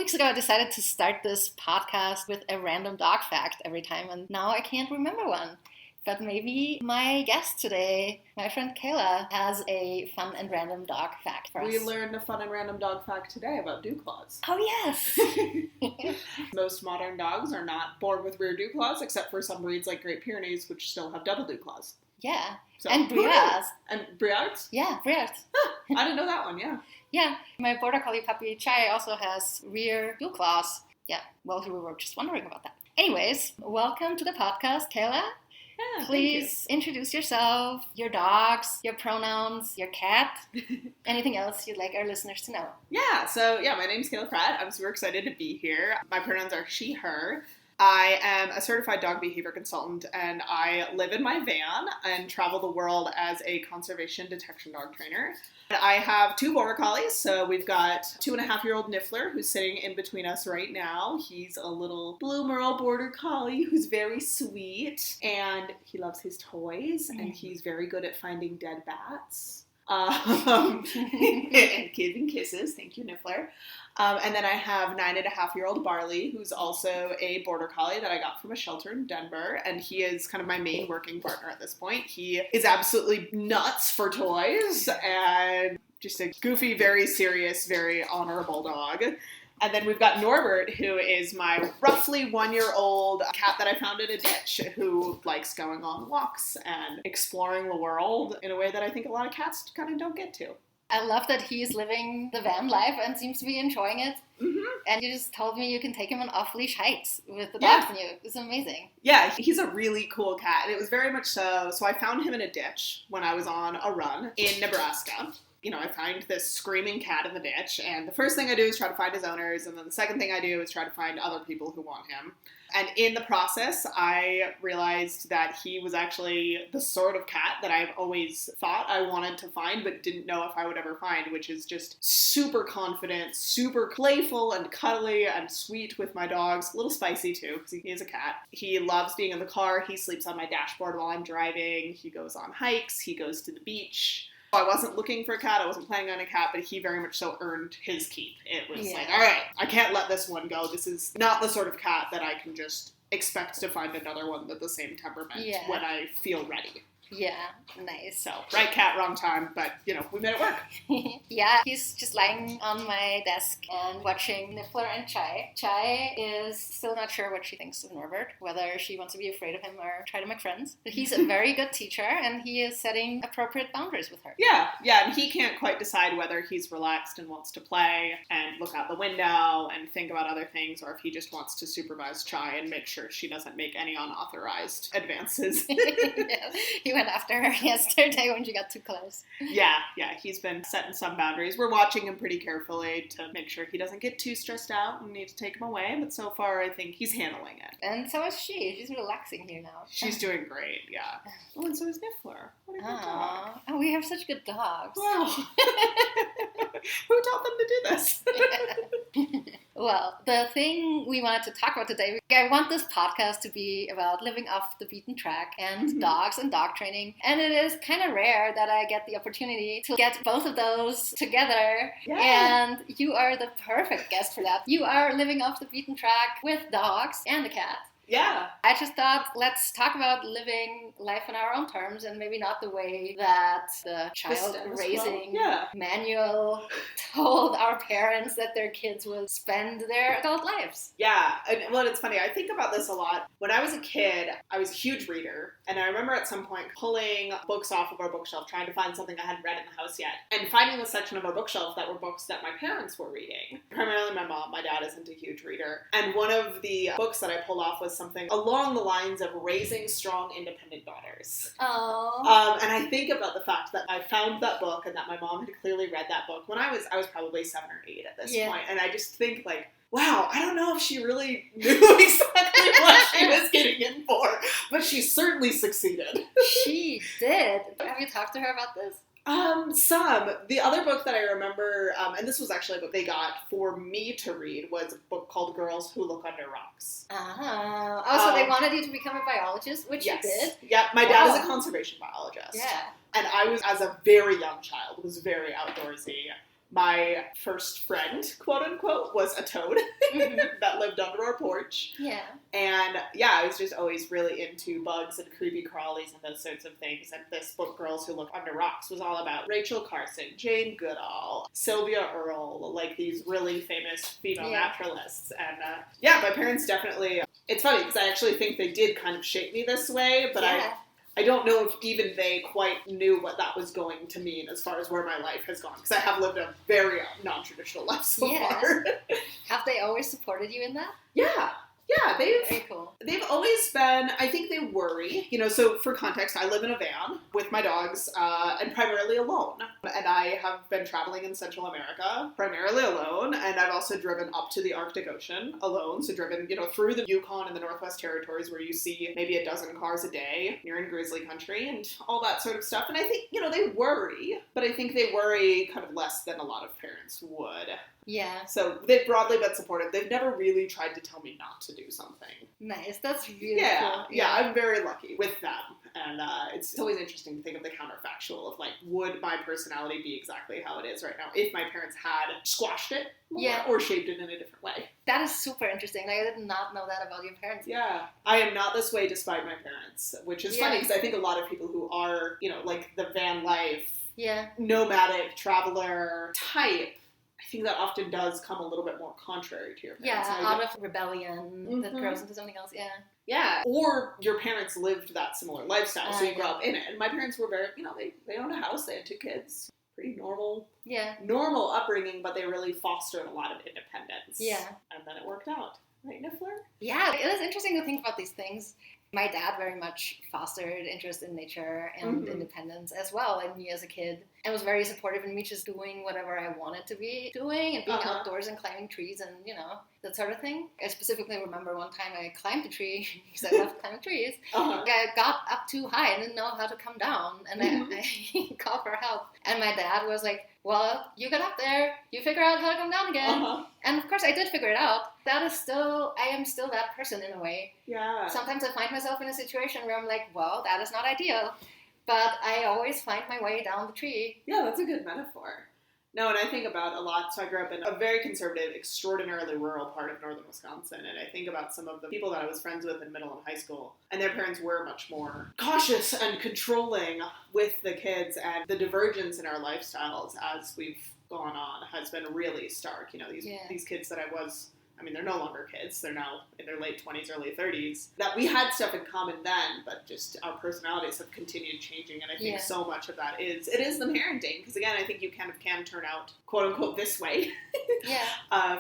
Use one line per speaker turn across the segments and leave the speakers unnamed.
weeks ago, I decided to start this podcast with a random dog fact every time, and now I can't remember one. But maybe my guest today, my friend Kayla, has a fun and random dog fact for us.
We learned a fun and random dog fact today about dew claws.
Oh, yes!
Most modern dogs are not born with rear dew claws, except for some breeds like Great Pyrenees, which still have double dew claws.
Yeah.
So,
and Briards.
And Briards?
Yeah, Briards.
I didn't know that one, yeah.
Yeah. My border collie puppy, Chai, also has rear dew claws. Yeah, well, we were just wondering about that. Anyways, welcome to the podcast, Kayla.
Yeah,
please introduce yourself, your dogs, your pronouns, your cat, anything else you'd like our listeners to know.
Yeah, my name's Kayla Pratt. I'm super excited to be here. My pronouns are she, her. I am a certified dog behavior consultant, and I live in my van and travel the world as a conservation detection dog trainer. I have 2 border collies, so we've got 2.5-year-old Niffler, who's sitting in between us right now. He's a little blue merle border collie who's very sweet, and he loves his toys, and he's very good at finding dead bats. And giving kisses. Thank you, Niffler. And then I have 9.5-year-old Barley, who's also a border collie that I got from a shelter in Denver, and he is kind of my main working partner at this point. He is absolutely nuts for toys, and just a goofy, very serious, very honorable dog. And then we've got Norbert, who is my roughly 1-year-old cat that I found in a ditch, who likes going on walks and exploring the world in a way that I think a lot of cats kind of don't get to.
I love that he's living the van life and seems to be enjoying it. Mm-hmm. And you just told me you can take him on off-leash hikes with the dogs and you. It's amazing.
Yeah, he's a really cool cat. And it was very much so. So I found him in a ditch when I was on a run in Nebraska. You know, I find this screaming cat in the ditch, and the first thing I do is try to find his owners, and then the second thing I do is try to find other people who want him. And in the process, I realized that he was actually the sort of cat that I've always thought I wanted to find, but didn't know if I would ever find, which is just super confident, super playful and cuddly and sweet with my dogs. A little spicy too, because he is a cat. He loves being in the car. He sleeps on my dashboard while I'm driving. He goes on hikes. He goes to the beach. I wasn't looking for a cat, I wasn't planning on a cat, but he very much so earned his keep. It was like, all right, I can't let this one go. This is not the sort of cat that I can just expect to find another one with the same temperament when I feel ready.
Yeah, nice.
So, right cat, wrong time, but, you know, we made it work.
Yeah, he's just lying on my desk and watching Niffler and Chai. Chai is still not sure what she thinks of Norbert, whether she wants to be afraid of him or try to make friends. But he's a very good teacher, and he is setting appropriate boundaries with her.
Yeah, and he can't quite decide whether he's relaxed and wants to play and look out the window and think about other things, or if he just wants to supervise Chai and make sure she doesn't make any unauthorized advances.
He went after her yesterday when she got too close.
Yeah, he's been setting some boundaries. We're watching him pretty carefully to make sure he doesn't get too stressed out and need to take him away, but so far I think he's handling it.
And so is she. She's relaxing here now.
She's doing great, yeah. Oh, and so is Niffler. What a good dog.
Oh, we have such good dogs.
Wow. Who taught them to do this?
Well, the thing we wanted to talk about today, I want this podcast to be about living off the beaten track and dogs and dog training. And it is kind of rare that I get the opportunity to get both of those together. Yeah. And you are the perfect guest for that. You are living off the beaten track with dogs and a cat.
Yeah.
I just thought, let's talk about living life on our own terms and maybe not the way that the child raising manual told our parents that their kids will spend their adult lives.
Yeah. And, well, it's funny. I think about this a lot. When I was a kid, I was a huge reader. And I remember at some point pulling books off of our bookshelf, trying to find something I hadn't read in the house yet, and finding the section of our bookshelf that were books that my parents were reading. Primarily my mom. My dad isn't a huge reader. And one of the books that I pulled off was something along the lines of raising strong, independent daughters.
Oh.
And I think about the fact that I found that book and that my mom had clearly read that book when I was probably 7 or 8 at this point. And I just think, like, wow, I don't know if she really knew exactly what she was getting in for, but she certainly succeeded.
She did. Have you talked to her about this?
Some. The other book that I remember, and this was actually a book they got for me to read, was a book called Girls Who Look Under Rocks.
Oh, so they wanted you to become a biologist, which you did?
Yeah, my dad is a conservation biologist.
Yeah.
And I was, as a very young child, was very outdoorsy. My first friend, quote unquote, was a toad that lived under our porch.
Yeah.
And yeah, I was just always really into bugs and creepy crawlies and those sorts of things. And this book, Girls Who Look Under Rocks, was all about Rachel Carson, Jane Goodall, Sylvia Earle, like these really famous female naturalists. And yeah, my parents definitely, it's funny because I actually think they did kind of shape me this way, but I don't know if even they quite knew what that was going to mean as far as where my life has gone, because I have lived a very non-traditional life so far.
Have they always supported you in that?
Yeah,
Very cool.
They've always been, I think they worry, so for context, I live in a van with my dogs and primarily alone. And I have been traveling in Central America primarily alone, and I've also driven up to the Arctic Ocean alone, so driven, through the Yukon and the Northwest Territories where you see maybe a dozen cars a day. You're in grizzly country and all that sort of stuff. And I think, they worry, but I think they worry kind of less than a lot of parents would.
Yeah.
So they've broadly been supportive. They've never really tried to tell me not to do something.
Nice. That's really cool.
Yeah, I'm very lucky with them. And it's always interesting to think of the counterfactual of, would my personality be exactly how it is right now if my parents had squashed it more or shaped it in a different way?
That is super interesting. I did not know that about your parents.
Yeah. I am not this way despite my parents, which is funny because I think a lot of people who are, the van life, nomadic, traveler type, I think that often does come a little bit more contrary to your parents.
Yeah, out of rebellion that grows into something else,
Yeah, or your parents lived that similar lifestyle, so you grew up in it. And my parents were very, they owned a house, they had 2 kids, pretty normal upbringing, but they really fostered a lot of independence.
Yeah.
And then it worked out. Right, Niffler?
Yeah, it is interesting to think about these things. My dad very much fostered interest in nature and independence as well in me as a kid, and was very supportive in me just doing whatever I wanted to be doing and being outdoors and climbing trees and, that sort of thing. I specifically remember one time I climbed a tree because I love climbing trees. I got up too high and didn't know how to come down, and I called for help. And my dad was like, well, you get up there, you figure out how to come down again. And of course I did figure it out. I am still that person in a way.
Yeah.
Sometimes I find myself in a situation where I'm like, well, that is not ideal. But I always find my way down the tree.
Yeah, that's a good metaphor. No, and I think about a lot, so I grew up in a very conservative, extraordinarily rural part of northern Wisconsin, and I think about some of the people that I was friends with in middle and high school, and their parents were much more cautious and controlling with the kids, and the divergence in our lifestyles as we've gone on has been really stark. These kids that they're no longer kids. They're now in their late 20s, early 30s. That we had stuff in common then, but just our personalities have continued changing. And I think so much of that is the parenting. Because again, I think you kind of can turn out, quote unquote, this way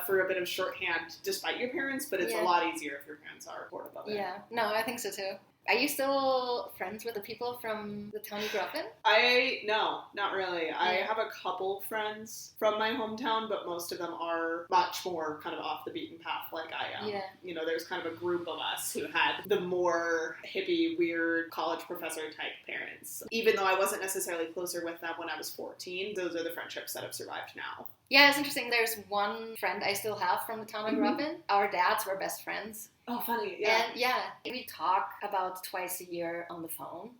for a bit of shorthand despite your parents. But it's a lot easier if your parents are supportive of it.
Yeah, no, I think so too. Are you still friends with the people from the town you grew up in?
No, not really. Yeah. I have a couple friends from my hometown, but most of them are much more kind of off the beaten path like I am. Yeah. There's kind of a group of us who had the more hippie, weird college professor type parents. Even though I wasn't necessarily closer with them when I was 14, those are the friendships that have survived now.
Yeah, it's interesting. There's one friend I still have from the town I grew up in. Our dads were best friends.
Oh, funny, yeah.
And we talk about twice a year on the phone.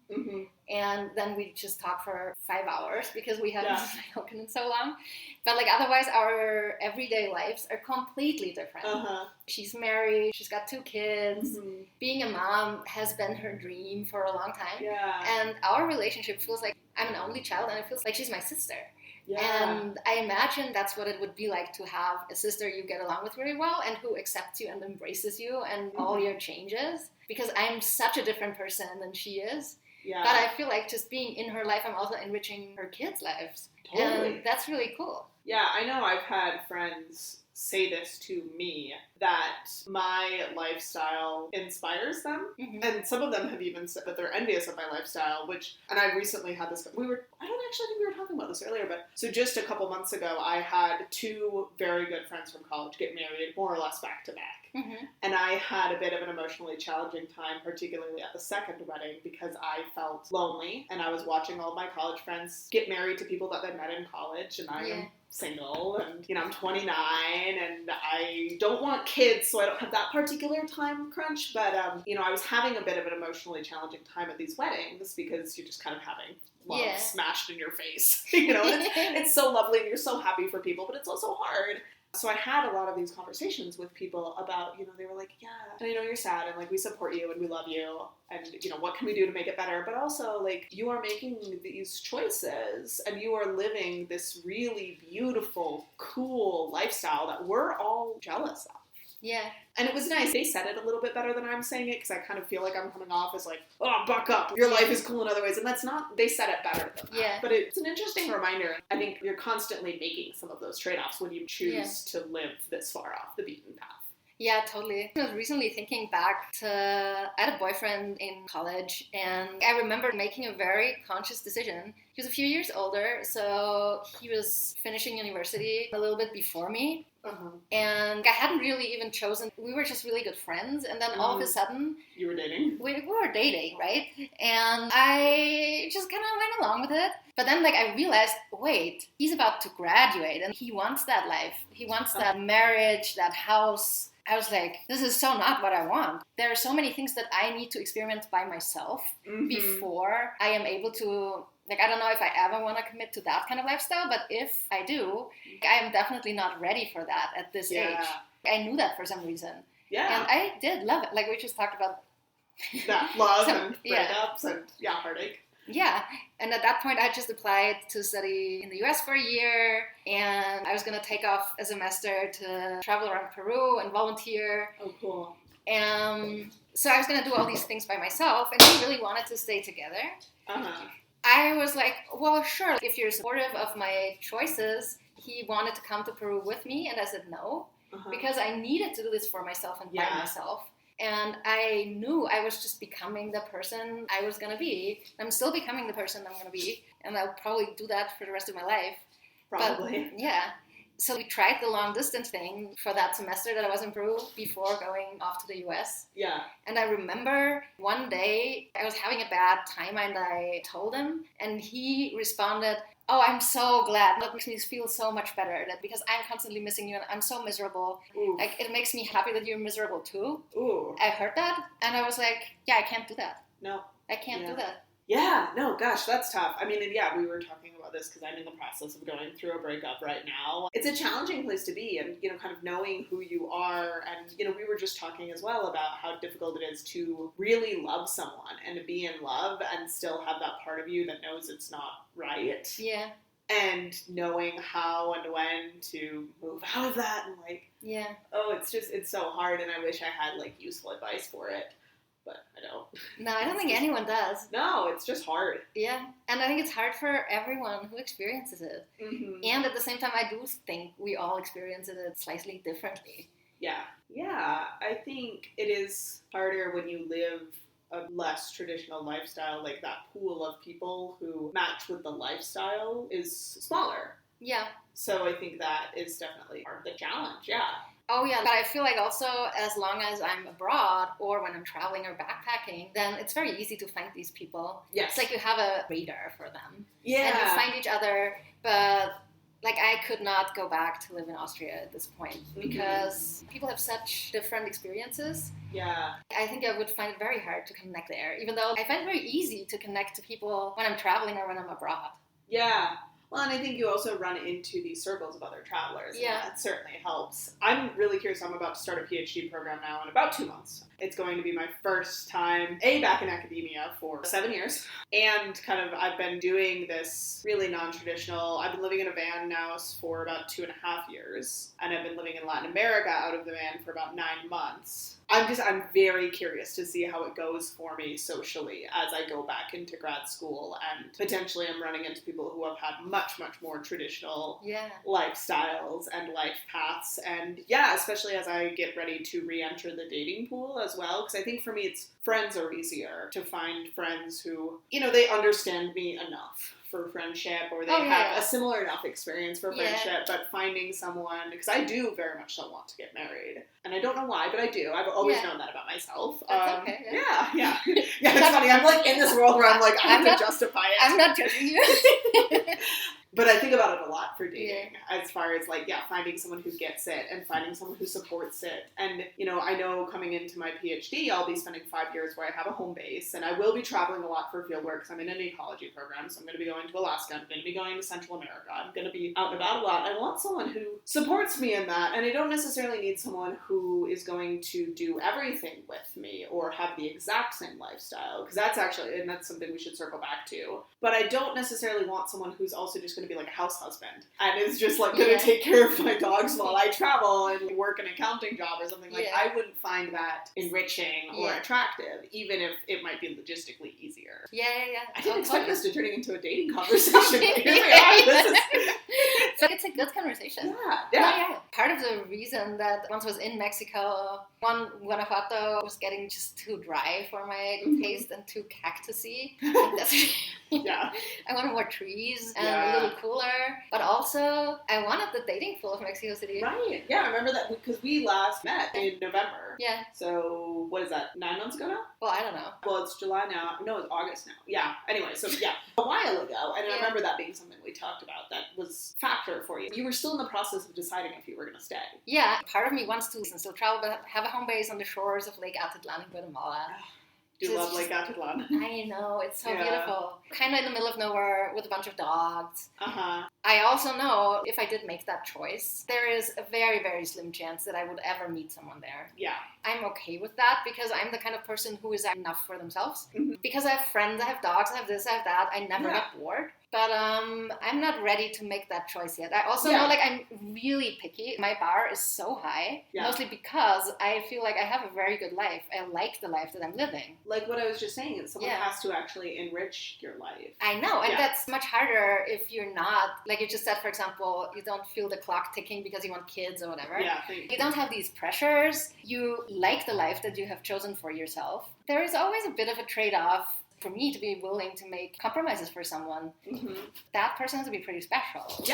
And then we just talk for 5 hours because we haven't spoken in so long. But otherwise, our everyday lives are completely different. She's married, she's got 2 kids. Being a mom has been her dream for a long time.
Yeah.
And our relationship feels like I'm an only child, and it feels like she's my sister. Yeah. And I imagine that's what it would be like to have a sister you get along with really well and who accepts you and embraces you and all your changes. Because I'm such a different person than she is. Yeah. But I feel like just being in her life, I'm also enriching her kids' lives. Totally. And that's really cool.
Yeah, I know I've had friends say this to me, that my lifestyle inspires them. And some of them have even said that they're envious of my lifestyle, and I recently had this, I don't actually think we were talking about this earlier, but so just a couple months ago, I had 2 very good friends from college get married more or less back to back. And I had a bit of an emotionally challenging time, particularly at the second wedding, because I felt lonely, and I was watching all of my college friends get married to people that they met in college, and I am single and, I'm 29 and I don't want kids, so I don't have that particular time crunch. But, I was having a bit of an emotionally challenging time at these weddings because you're just kind of having love smashed in your face, it's so lovely and you're so happy for people, but it's also hard. So I had a lot of these conversations with people about, they were like, yeah, and I know you're sad and like we support you and we love you and, what can we do to make it better? But also like you are making these choices and you are living this really beautiful, cool lifestyle that we're all jealous of.
Yeah.
And it was nice. They said it a little bit better than I'm saying it because I kind of feel like I'm coming off as like, oh, buck up. Your life is cool in other ways. And that's not, they said it better than that.
Yeah.
But it's an interesting reminder. I think you're constantly making some of those trade-offs when you choose to live this far off the beaten path.
Yeah, totally. I was recently thinking back to, I had a boyfriend in college and I remember making a very conscious decision. He was a few years older, so he was finishing university a little bit before me.
Uh-huh.
And I hadn't really even chosen. We were just really good friends. And then all of a sudden...
You were dating?
We were dating, right? And I just kind of went along with it. But then I realized, wait, he's about to graduate and he wants that life. He wants that marriage, that house. I was like, this is so not what I want. There are so many things that I need to experiment by myself before I am able to... I don't know if I ever want to commit to that kind of lifestyle, but if I do, I am definitely not ready for that at this age. I knew that for some reason.
Yeah.
And I did love it. Like we just talked about.
That love and breakups and heartache.
Yeah. And at that point, I just applied to study in the US for a year. And I was going to take off a semester to travel around Peru and volunteer.
Oh, cool.
And so I was going to do all these things by myself. And he really wanted to stay together.
Uh-huh.
I was like, well, sure, if you're supportive of my choices. He wanted to come to Peru with me, and I said no, because I needed to do this for myself and by myself. And I knew I was just becoming the person I was going to be. I'm still becoming the person I'm going to be, and I'll probably do that for the rest of my life.
Probably.
But, yeah. So we tried the long distance thing for that semester that I was in Peru before going off to the US.
Yeah.
And I remember one day I was having a bad time and I told him and he responded, oh, I'm so glad. That makes me feel so much better because I'm constantly missing you and I'm so miserable.
Oof.
Like it makes me happy that you're miserable too.
Ooh.
I heard that and I was like, yeah, I can't do that.
No.
I can't do that.
Yeah, no, gosh, that's tough. I mean, and yeah, we were talking about this because I'm in the process of going through a breakup right now. It's a challenging place to be and, kind of knowing who you are. And, we were just talking as well about how difficult it is to really love someone and to be in love and still have that part of you that knows it's not right.
Yeah.
And knowing how and when to move out of that and it's so hard. And I wish I had useful advice for it. But I don't.
No, I don't think anyone does.
No, it's just hard.
Yeah, and I think it's hard for everyone who experiences it. Mm-hmm. And at the same time, I do think we all experience it slightly differently.
Yeah. Yeah, I think it is harder when you live a less traditional lifestyle, like that pool of people who match with the lifestyle is smaller.
Yeah.
So I think that is definitely part of the challenge, yeah.
Oh, yeah, but I feel like also as long as I'm abroad or when I'm traveling or backpacking, then it's very easy to find these people.
Yes.
It's like you have a radar for them.
Yeah.
And you find each other, but I could not go back to live in Austria at this point because people have such different experiences.
Yeah.
I think I would find it very hard to connect there, even though I find it very easy to connect to people when I'm traveling or when I'm abroad.
Yeah. Well, and I think you also run into these circles of other travelers.
Yeah.
And that certainly helps. I'm really curious. I'm about to start a PhD program now in about 2 months. It's going to be my first time, back in academia for 7 years. And I've been doing this really non-traditional, I've been living in a van now for about 2.5 years. And I've been living in Latin America out of the van for about 9 months. I'm very curious to see how it goes for me socially as I go back into grad school, and potentially I'm running into people who have had much, much more traditional lifestyles and life paths, and especially as I get ready to re-enter the dating pool as well, because I think for me it's friends are easier to find friends who, they understand me enough for friendship, or they have a similar enough experience for friendship, but finding someone, because I do very much still want to get married, and I don't know why, but I do. I've always known that about myself.
That's okay.
Yeah, it's funny. I'm in this world where I have to justify it.
I'm not judging you.
But I think about it a lot for dating, as far as like, finding someone who gets it and finding someone who supports it. And, you know, I know coming into my PhD, I'll be spending 5 years where I have a home base, and I will be traveling a lot for field work because I'm in an ecology program. So I'm going to be going to Alaska. I'm going to be going to Central America. I'm going to be out and about a lot. I want someone who supports me in that. And I don't necessarily need someone who is going to do everything with me or have the exact same lifestyle, because that's actually, and that's something we should circle back to. But I don't necessarily want someone who's also just going to be like a house husband and is just like going to take care of my dogs while I travel and work an accounting job or something. Like, I wouldn't find that enriching or attractive, even if it might be logistically easier. I didn't expect this to turn into a dating conversation, but here we are.
So it's a good conversation. Part of the reason that once I was in Mexico, Guanajuato was getting just too dry for my taste and too cactusy. I wanted more trees and a little cooler, but also I wanted the dating pool of Mexico City.
Right. Yeah, I remember that because we last met in November. So what is that, 9 months ago now?
Well, I don't know.
Well, it's July now. No, it's August now. Anyway, so a while ago. And I remember that being something we talked about that was a factor for you. You were still in the process of deciding if you were going to stay.
Yeah, part of me wants to still travel, but have a home base on the shores of Lake Atitlan in Guatemala.
Do love Lake Atitlan.
I know, it's so beautiful. Kind of in the middle of nowhere with a bunch of dogs. I also know if I did make that choice, there is a very, very slim chance that I would ever meet someone there. I'm okay with that because I'm the kind of person who is enough for themselves. Because I have friends, I have dogs, I have this, I have that. I never get bored. But I'm not ready to make that choice yet. I also know, like, I'm really picky. My bar is so high, mostly because I feel like I have a very good life. I like the life that I'm living.
Like what I was just saying, someone has to actually enrich your life.
I know, and that's much harder if you're not, like you just said, for example, you don't feel the clock ticking because you want kids or whatever. You don't have these pressures. You like the life that you have chosen for yourself. There is always a bit of a trade-off for me to be willing to make compromises for someone. That person has to be pretty special.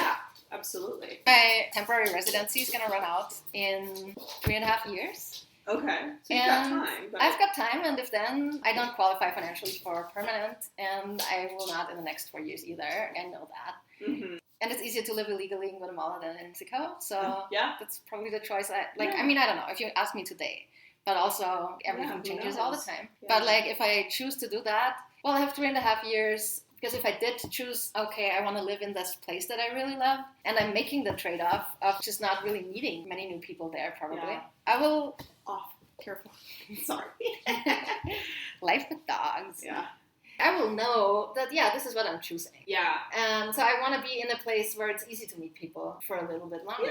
Absolutely.
My temporary residency is going to run out in 3.5 years.
Okay, so you've got time. But
I've got time, and if then I don't qualify financially for permanent, and I will not in the next 4 years either. I know that. And it's easier to live illegally in Guatemala than in Mexico, so that's probably the choice. I mean, I don't know, if you ask me today, but also everything changes all the time. But like, if I choose to do that, well, I have 3.5 years, because if I did choose, okay, I want to live in this place that I really love, and I'm making the trade-off of just not really meeting many new people there, probably, I will... Careful.
Sorry.
Life with dogs. I will know that, this is what I'm choosing. And so I want to be in a place where it's easy to meet people for a little bit longer.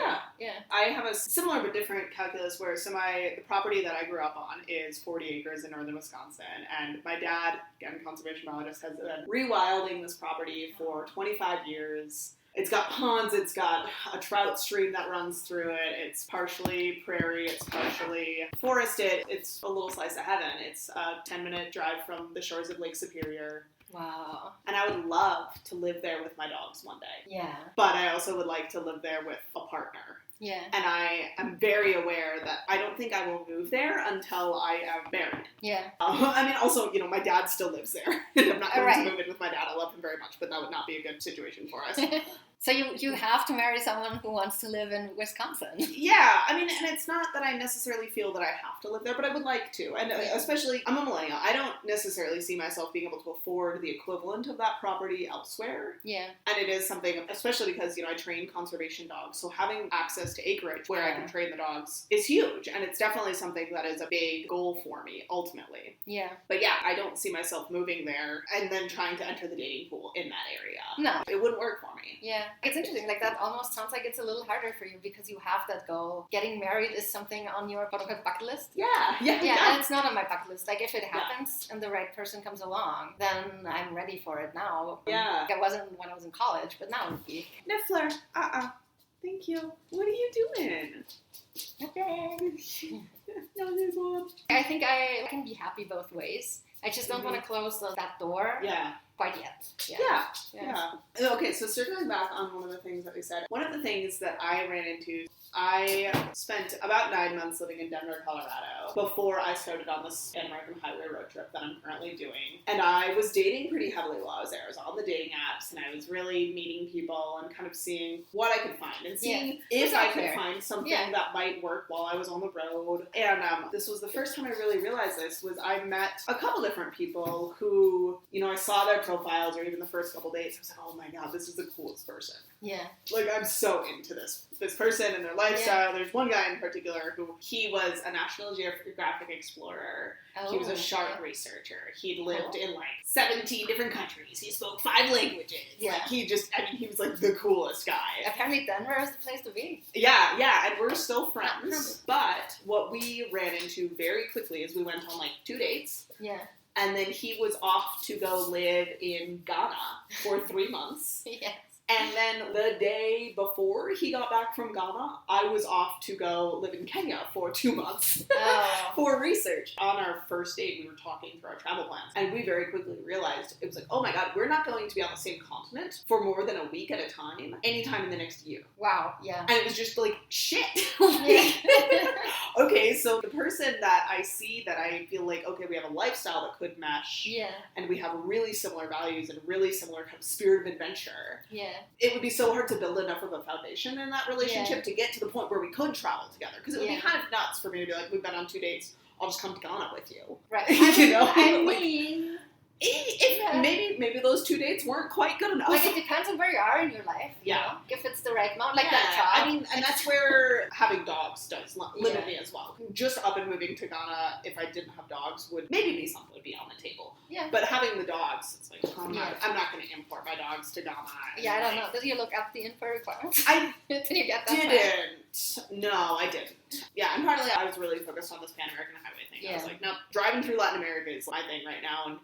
I have a similar but different calculus where, the property that I grew up on is 40 acres in northern Wisconsin, and my dad, again, conservation biologist, has been rewilding this property for 25 years. It's got ponds, it's got a trout stream that runs through it, it's partially prairie, it's partially forested, it's a little slice of heaven. It's a 10-minute drive from the shores of Lake Superior.
Wow.
And I would love to live there with my dogs one day. But I also would like to live there with a partner. And I am very aware that I don't think I will move there until I am married. I mean, also, my dad still lives there. I'm not going to move in with my dad. I love him very much, but that would not be a good situation for us.
So you have to marry someone who wants to live in Wisconsin.
I mean, and it's not that I necessarily feel that I have to live there, but I would like to. And especially, I'm a millennial. I don't necessarily see myself being able to afford the equivalent of that property elsewhere. And it is something, especially because, I train conservation dogs, so having access to acreage where I can train the dogs is huge. And it's definitely something that is a big goal for me, ultimately. But I don't see myself moving there and then trying to enter the dating pool in that area.
No.
It wouldn't work for me.
It's interesting, like that almost sounds like it's a little harder for you because you have that goal. Getting married is something on your quote-unquote bucket list. And it's not on my bucket list. Like, if it happens and the right person comes along, then I'm ready for it now. It wasn't when I was in college, but now it would be.
Niffler, thank you. What are you doing?
Nothing.
No, there's one.
I think I can be happy both ways. I just don't want to close that door. Quite yet.
Okay, so circling back on one of the things that we said, one of the things that I ran into, I spent about 9 months living in Denver, Colorado, before I started on this Pan-American Highway road trip that I'm currently doing. And I was dating pretty heavily while I was there. I was on the dating apps and and I was really meeting people and kind of seeing what I could find and seeing
Yeah.
if I could find something
Yeah.
that might work while I was on the road. And this was the first time I really realized this, was I met a couple different people who, you know, I saw their profiles or even the first couple dates. I was like, oh my God, this is the coolest person.
Yeah.
Like, I'm so into this person and their lifestyle. There's one guy in particular who, he was a National Geographic explorer.
Oh,
he was a shark researcher. He'd lived in like 17 different countries. He spoke 5 languages.
Yeah.
Like, he was like the coolest guy.
Apparently Denver is the place to be.
Yeah, and we're still friends. But what we ran into very quickly is we went on like 2 dates.
Yeah.
And then he was off to go live in Ghana for 3 months.
Yes.
And then the day before he got back from Ghana, I was off to go live in Kenya for 2 months for research. On our first date, we were talking through our travel plans, and we very quickly realized, it was like, oh my God, we're not going to be on the same continent for more than a week at a time, anytime in the next year.
Wow, yeah.
And it was just like, shit.
Yeah.
Okay, so the person that I see that I feel like, okay, we have a lifestyle that could mesh, and we have really similar values and really similar kind of spirit of adventure.
Yeah.
It would be so hard to build enough of a foundation in that relationship to get to the point where we could travel together. Because it would be kind of nuts for me to be like, we've been on 2 dates, I'll just come to Ghana with you.
Right.
You know?
I mean...
Maybe those 2 dates weren't quite good enough.
Like, it depends on where you are in your life. You know? If it's the right amount, like that job.
I mean, and that's where having dogs does limit me as well. Just up and moving to Ghana, if I didn't have dogs, would maybe be something would be on the table. Yeah. But having the dogs, it's like, I'm not going to import my dogs to Ghana.
Yeah, I don't know. Did you look up the info requirements? Did you get that?
No, I didn't. Yeah, and partly I was really focused on this Pan-American highway thing. I was like, no, driving through Latin America is my thing right now. And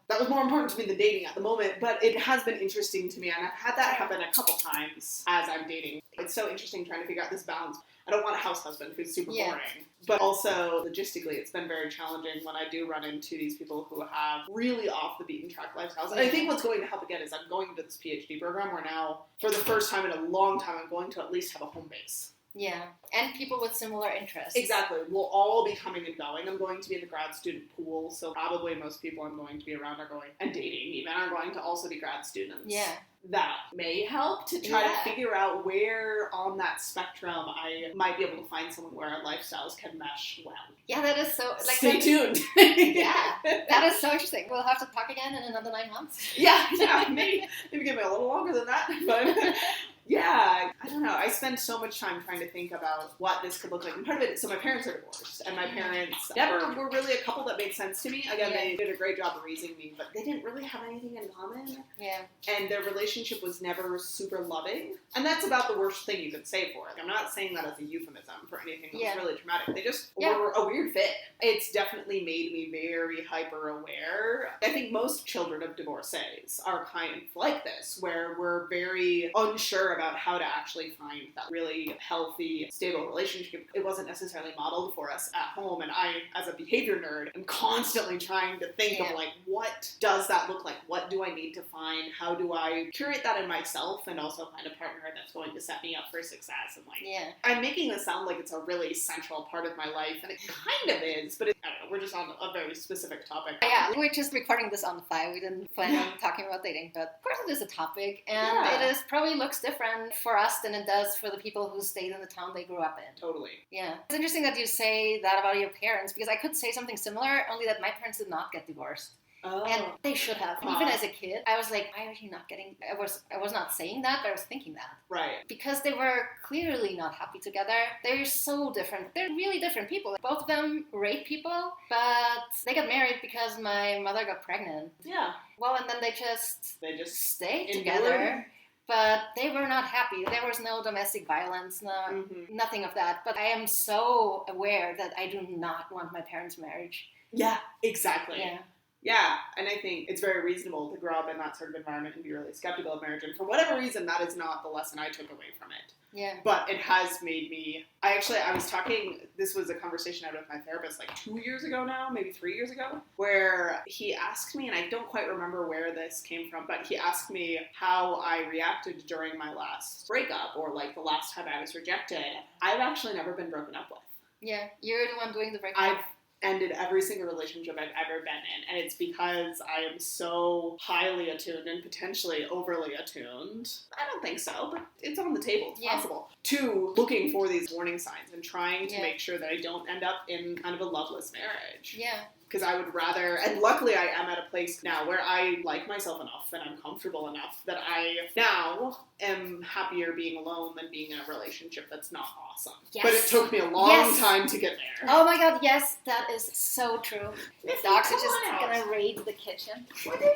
that was more important to me than dating at the moment, but it has been interesting to me, and I've had that happen a couple times as I'm dating. It's so interesting trying to figure out this balance. I don't want a house husband who's super boring, but also logistically it's been very challenging when I do run into these people who have really off the beaten track lifestyles. And I think what's going to help again is I'm going to this PhD program where now, for the first time in a long time, I'm going to at least have a home base.
Yeah, and people with similar interests.
Exactly. We'll all be coming and going. I'm going to be in the grad student pool, so probably most people I'm going to be around are going, and dating even, are going to also be grad students. Yeah. That may help to try to figure out where on that spectrum I might be able to find someone where our lifestyles can mesh well. Yeah, that is so... Like, stay tuned.
That is so interesting. We'll have to talk again in another 9 months.
Yeah, maybe give me a little longer than that, but... Yeah, I don't know. I spend so much time trying to think about what this could look like. And part of it, so my parents are divorced, and my parents never were really a couple that made sense to me. Again, they did a great job of raising me, but they didn't really have anything in common. Yeah. And their relationship was never super loving. And that's about the worst thing you could say for it. I'm not saying that as a euphemism for anything that was really traumatic. They just were a weird fit. It's definitely made me very hyper-aware. I think most children of divorcees are kind of like this, where we're very unsure about how to actually find that really healthy, stable relationship. It wasn't necessarily modeled for us at home, and I, as a behavior nerd, am constantly trying to think of, like, what does that look like? What do I need to find? How do I curate that in myself and also find a partner that's going to set me up for success? And, like, I'm making this sound like it's a really central part of my life, and it kind of is, but I don't know, we're just on a very specific topic.
Yeah, we're just recording this on the fly. We didn't plan on talking about dating, but of course it is a topic, and it is probably looks different for us than it does for the people who stayed in the town they grew up in.
Totally.
Yeah. It's interesting that you say that about your parents, because I could say something similar, only that my parents did not get divorced. Oh. And they should have. Even as a kid, I was like, why are you not getting... I was not saying that, but I was thinking that. Right. Because they were clearly not happy together. They're so different. They're really different people. Both of them rape people, but they got married because my mother got pregnant. Yeah. Well, and then they just stayed together. But they were not happy. There was no domestic violence, nothing of that. But I am so aware that I do not want my parents' marriage. Yeah, exactly. Yeah. Yeah, and I think it's very reasonable to grow up in that sort of environment and be really skeptical of marriage. And for whatever reason, that is not the lesson I took away from it. Yeah. But it has made me... I was talking... This was a conversation I had with my therapist like 2 years ago now, maybe 3 years ago, where he asked me, and I don't quite remember where this came from, but he asked me how I reacted during my last breakup, or like the last time I was rejected. I've actually never been broken up with. Yeah, you're the one doing the breakup.
ended every single relationship I've ever been in. And it's because I am so highly attuned and potentially overly attuned. I don't think so, but it's on the table. It's possible. To looking for these warning signs and trying to make sure that I don't end up in kind of a loveless marriage.
Yeah.
Because I would rather, and luckily I am at a place now where I like myself enough and I'm comfortable enough that I now am happier being alone than being in a relationship that's not awesome. Yes. But it took me a long time to get there.
Oh my god, yes, that is so true. The dogs are just gonna raid the kitchen.
What are you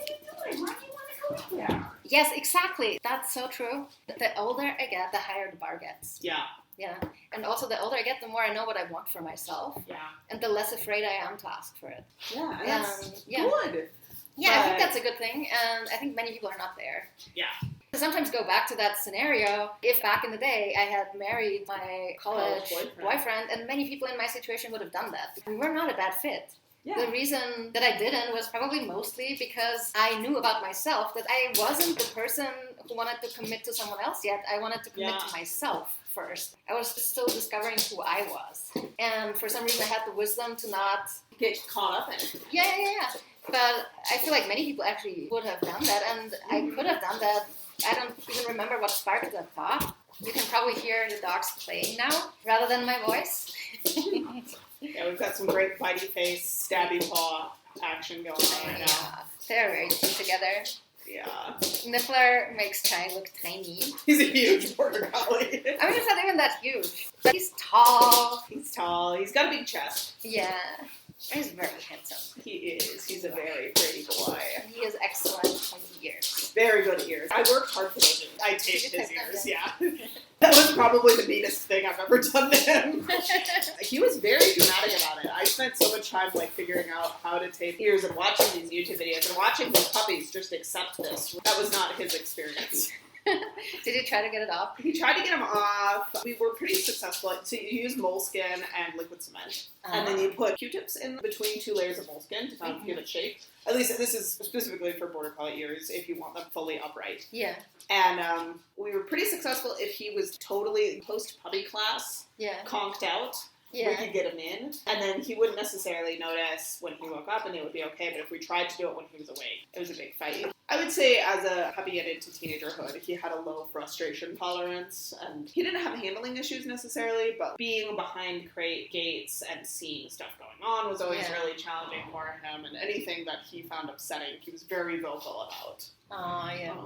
doing? Why do you want to go in there?
Yes, exactly. That's so true. The older I get, the higher the bar gets.
Yeah.
Yeah, and also the older I get, the more I know what I want for myself.
Yeah.
And the less afraid I am to ask for it.
Yeah, that's good. Yeah,
I think that's a good thing, and I think many people are not there.
Yeah.
I sometimes go back to that scenario. If back in the day I had married my college boyfriend, and many people in my situation would have done that. We were not a bad fit. Yeah. The reason that I didn't was probably mostly because I knew about myself that I wasn't the person who wanted to commit to someone else yet. I wanted to commit to myself first. I was still discovering who I was. And for some reason I had the wisdom to not
get caught up in it.
Yeah. But I feel like many people actually would have done that, and I could have done that. I don't even remember what sparked that thought. You can probably hear the dogs playing now, rather than my voice.
Yeah, we've got some great bitey face, stabby paw action going on right now.
They're very cute together.
Yeah.
Niffler makes Chai look tiny.
He's a huge border collie.
I mean, he's not even that huge. But he's tall.
He's got a big chest.
Yeah. He's very handsome.
He is. He's a very pretty boy.
And he has excellent pointy ears.
Very good ears. I worked hard for those ears. I taped his ears, yeah. That was probably the neatest thing I've ever done to him. He was very dramatic about it. I spent so much time figuring out how to tape ears and watching these YouTube videos and watching these puppies just accept this. That was not his experience.
Did he try to get it off?
He tried to get them off. We were pretty successful. So you use moleskin and liquid cement. And then you put Q-tips in between 2 layers of moleskin to kind of give it shape. At least this is specifically for border collie ears if you want them fully upright.
Yeah.
And we were pretty successful if he was totally post-puppy class, conked out. Yeah. We could get him in, and then he wouldn't necessarily notice when he woke up, and it would be okay, but if we tried to do it when he was awake, it was a big fight. I would say as a puppy and into teenagerhood, he had a low frustration tolerance, and he didn't have handling issues necessarily, but being behind crate gates and seeing stuff going on was always really challenging for him, and anything that he found upsetting, he was very vocal about.
Oh, yeah.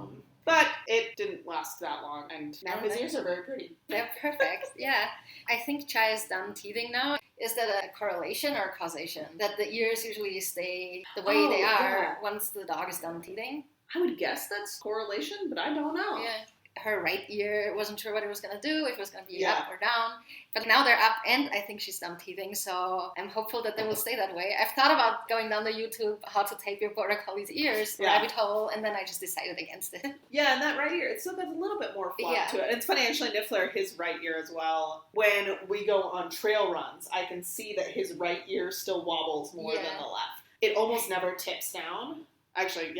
But it didn't last that long, and now his ears are very pretty.
They're perfect, yeah. I think Chai is done teething now. Is that a correlation or causation? That the ears usually stay the way they are once the dog is done teething?
I would guess that's correlation, but I don't know.
Yeah. Her right ear wasn't sure what it was going to do, if it was going to be up or down. But now they're up, and I think she's done teething, so I'm hopeful that they will stay that way. I've thought about going down the YouTube, how to tape your border collie's ears, rabbit hole, and then I just decided against it.
Yeah, and that right ear, it's still got a little bit more fluff to it. And it's funny, actually, Niffler, his right ear as well, when we go on trail runs, I can see that his right ear still wobbles more than the left. It almost never tips down. Actually,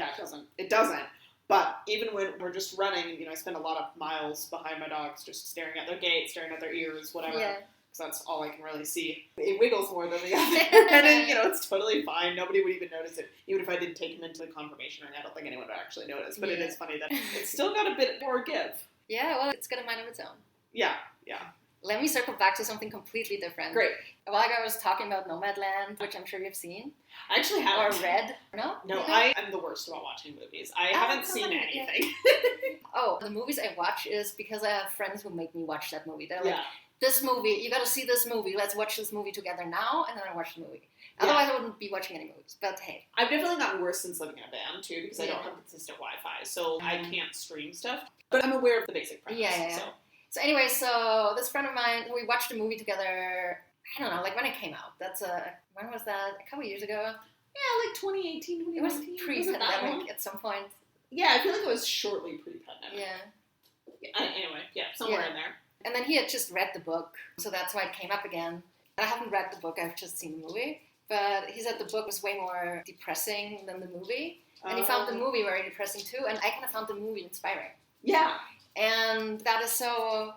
it doesn't. But even when we're just running, I spend a lot of miles behind my dogs, just staring at their gait, staring at their ears, whatever. Yeah. Because that's all I can really see. It wiggles more than the other. And it's totally fine. Nobody would even notice it. Even if I didn't take him into the confirmation ring, I don't think anyone would actually notice. But it is funny that it's still got a bit more give.
Yeah, well, it's got a mind of its own.
Yeah.
Let me circle back to something completely different.
Great.
A while ago I was talking about Nomadland, which I'm sure you've seen.
I actually haven't.
Or read. No?
No, I am the worst about watching movies. I haven't seen anything.
The movies I watch is because I have friends who make me watch that movie. They're like, this movie, you gotta see this movie. Let's watch this movie together now, and then I watch the movie. Otherwise, I wouldn't be watching any movies. But hey.
I've definitely gotten worse since living in a van, too, because I don't have consistent Wi-Fi, so I can't stream stuff. But I'm aware of the basic premise. Yeah.
So anyway, this friend of mine, we watched a movie together, I don't know, when it came out. When was that? A couple years ago?
Yeah, 2018, 2019.
It was pre-pandemic at some point.
Yeah, I feel like it was shortly pre-pandemic.
Yeah.
Anyway, somewhere in there.
And then he had just read the book, so that's why it came up again. I haven't read the book, I've just seen the movie. But he said the book was way more depressing than the movie. And he found the movie very depressing too, and I kind of found the movie inspiring.
Yeah.
And that is so...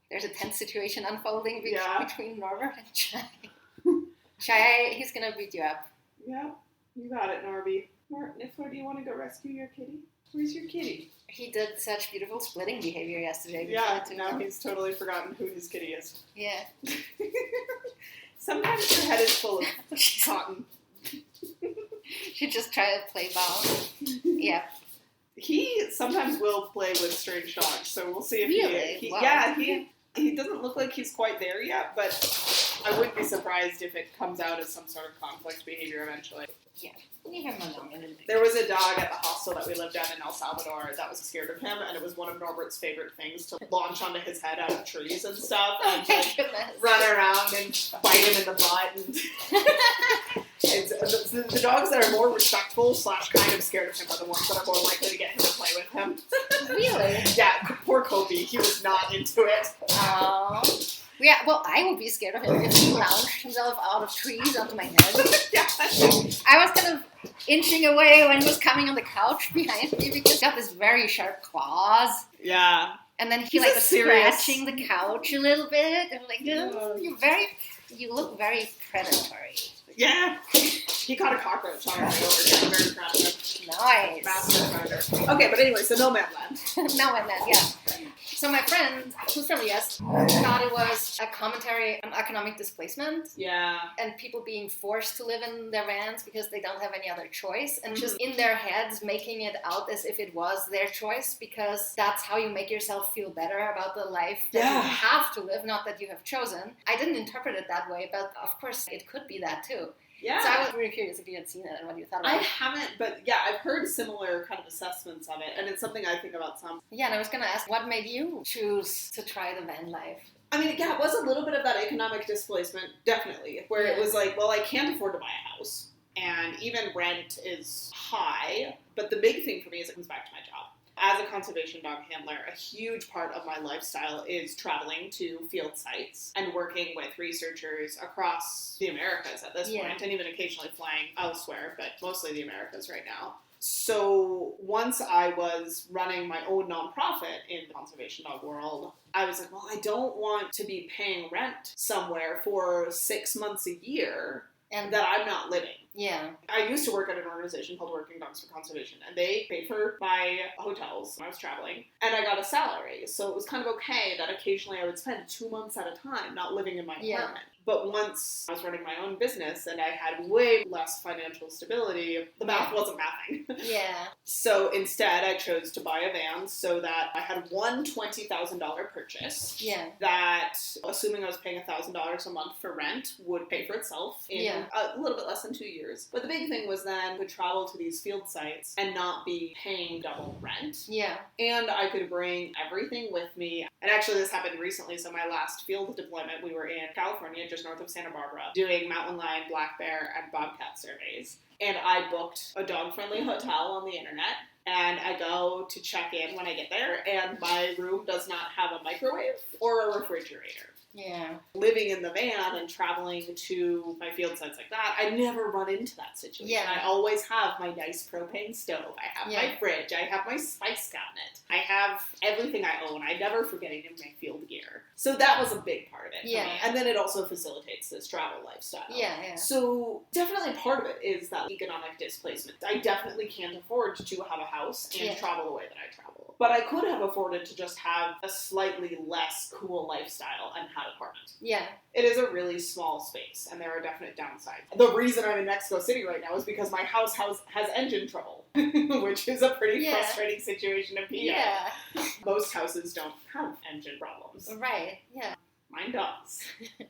there's a tense situation unfolding between Norbert and Chai. He's gonna beat you up.
Yeah, you got it, Norby. Niffler, do you want to go rescue your kitty? Where's your kitty?
He did such beautiful splitting behavior yesterday.
Yeah, now he's totally forgotten who his kitty is.
Yeah.
Sometimes your head is full of cotton.
She just tried to play ball. Yeah.
He sometimes will play with strange dogs, so we'll see if
really? Wow.
Yeah, he doesn't look like he's quite there yet, but I wouldn't be surprised if it comes out as some sort of conflict behavior eventually.
Yeah. Leave him alone.
There was a dog at the hostel that we lived at in El Salvador that was scared of him, and it was one of Norbert's favorite things to launch onto his head out of trees and stuff, and run around and bite him in the butt. And the dogs that are more respectful / kind of scared of him are the ones that are more likely to get him to play with him.
Really?
Yeah, poor Kobe. He was not into it.
Oh. Yeah, well, I would be scared of him if he launched himself out of trees onto my head.
Yeah.
I was kind of inching away when he was coming on the couch behind me because he got this very sharp claws.
Yeah.
And then he was scratching the couch a little bit. And I'm like, you look very predatory.
Yeah. He caught a cockroach on our way over here. I'm very proud of him.
Nice.
Master defender. Okay, but anyway, so No Man Land.
No Man Land, yeah. So my friend, who's from the US, thought it was a commentary on economic displacement.
Yeah.
And people being forced to live in their vans because they don't have any other choice. And just in their heads making it out as if it was their choice because that's how you make yourself feel better about the life that you have to live, not that you have chosen. I didn't interpret it that way, but of course it could be that too.
Yeah.
So I was really curious if you had seen it and what you thought about it.
I haven't, but yeah, I've heard similar kind of assessments of it, and it's something I think about some.
Yeah, and I was going to ask, what made you choose to try the van life?
I mean, yeah, it was a little bit of that economic displacement, definitely, where it was like, well, I can't afford to buy a house, and even rent is high, but the big thing for me is it comes back to my job. As a conservation dog handler, a huge part of my lifestyle is traveling to field sites and working with researchers across the Americas at this point, and even occasionally flying elsewhere, but mostly the Americas right now. So once I was running my own nonprofit in the conservation dog world, I was like, well, I don't want to be paying rent somewhere for 6 months a year and that I'm not living.
Yeah.
I used to work at an organization called Working Dogs for Conservation, and they paid for my hotels when I was traveling, and I got a salary, so it was kind of okay that occasionally I would spend 2 months at a time not living in my apartment. But once I was running my own business and I had way less financial stability, the math wasn't mathing.
Yeah.
So instead, I chose to buy a van so that I had one $20,000 purchase.
Yeah.
That, assuming I was paying $1,000 a month for rent, would pay for itself in a little bit less than 2 years. But the big thing was then to travel to these field sites and not be paying double rent.
Yeah.
And I could bring everything with me. And actually, this happened recently. So my last field deployment, we were in California, just north of Santa Barbara, doing mountain lion, black bear, and bobcat surveys. And I booked a dog-friendly hotel on the internet. And I go to check in when I get there, and my room does not have a microwave or a refrigerator.
Yeah.
Living in the van and traveling to my field sites like that, I never run into that situation.
Yeah.
I always have my nice propane stove. I have my fridge. I have my spice cabinet. I have everything I own. I never forget any of my field gear. So that was a big part of it for me. And then it also facilitates this travel lifestyle.
Yeah.
So definitely part of it is that economic displacement. I definitely can't afford to have a house and travel the way that I travel. But I could have afforded to just have a slightly less cool lifestyle and had an apartment. Yeah. It is a really small space, and there are definite downsides. The reason I'm in Mexico City right now is because my house has engine trouble, which is a pretty frustrating situation to be in. Most houses don't have engine problems.
Right, yeah.
Mine does.